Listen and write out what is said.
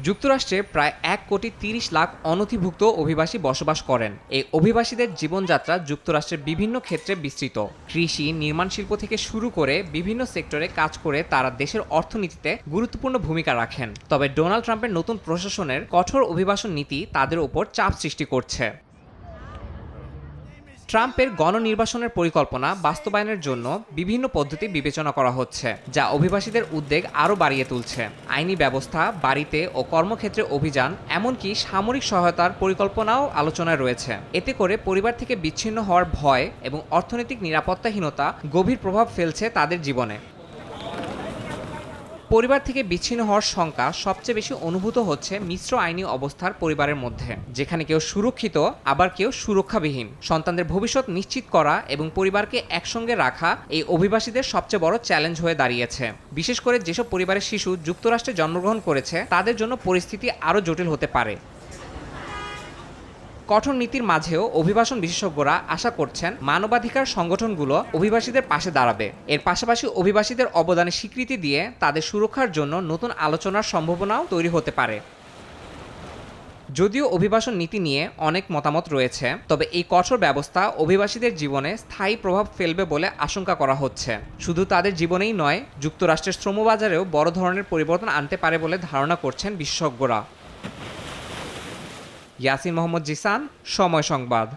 যুক্তরাষ্ট্রে প্রায় ১,৩০,০০,০০০ অনধিভুক্ত অভিবাসী বসবাস করেন। এই অভিবাসীদের জীবনযাত্রা যুক্তরাষ্ট্রের বিভিন্ন ক্ষেত্রে বিস্তৃত। কৃষি, নির্মাণ শিল্প থেকে শুরু করে বিভিন্ন সেক্টরে কাজ করে তারা দেশের অর্থনীতিতে গুরুত্বপূর্ণ ভূমিকা রাখেন। তবে ডোনাল্ড ট্রাম্পের নতুন প্রশাসনের কঠোর অভিবাসন নীতি তাদের উপর চাপ সৃষ্টি করছে। ট্রাম্পের গণনির্বাসনের পরিকল্পনা বাস্তবায়নের জন্য বিভিন্ন পদ্ধতি বিবেচনা করা হচ্ছে, যা অভিবাসীদের উদ্বেগ আরও বাড়িয়ে তুলছে। আইনি ব্যবস্থা, বাড়িতে ও কর্মক্ষেত্রে অভিযান, এমনকি সামরিক সহায়তার পরিকল্পনাও আলোচনায় রয়েছে। এতে করে পরিবার থেকে বিচ্ছিন্ন হওয়ার ভয় এবং অর্থনৈতিক নিরাপত্তাহীনতা গভীর প্রভাব ফেলছে তাদের জীবনে। পরিবার থেকে বিচ্ছিন্ন হওয়ার শঙ্কা সবচেয়ে বেশি অনুভূত হচ্ছে মিশ্র আইনি অবস্থার পরিবারের মধ্যে, যেখানে কেউ সুরক্ষিত আবার কেউ সুরক্ষাবিহীন। সন্তানদের ভবিষ্যৎ নিশ্চিত করা এবং পরিবারকে একসঙ্গে রাখা এই অভিবাসীদের সবচেয়ে বড় চ্যালেঞ্জ হয়ে দাঁড়িয়েছে। বিশেষ করে যেসব পরিবারের শিশু যুক্তরাষ্ট্রে জন্মগ্রহণ করেছে তাদের জন্য পরিস্থিতি আরও জটিল হতে পারে। কঠোর নীতির মাঝেও অভিবাসন বিশেষজ্ঞরা আশা করছেন মানবাধিকার সংগঠনগুলো অভিবাসীদের পাশে দাঁড়াবে। এর পাশাপাশি অভিবাসীদের অবদানের স্বীকৃতি দিয়ে তাদের সুরক্ষার জন্য নতুন আলোচনার সম্ভাবনাও তৈরি হতে পারে। যদিও অভিবাসন নীতি নিয়ে অনেক মতামত রয়েছে, তবে এই কঠোর ব্যবস্থা অভিবাসীদের জীবনে স্থায়ী প্রভাব ফেলবে বলে আশঙ্কা করা হচ্ছে। শুধু তাদের জীবনেই নয়, যুক্তরাষ্ট্রের শ্রমবাজারেও বড় ধরনের পরিবর্তন আনতে পারে বলে ধারণা করছেন বিশেষজ্ঞরা। ইয়াসিন মোহাম্মদ জিসান, সময় সংবাদ।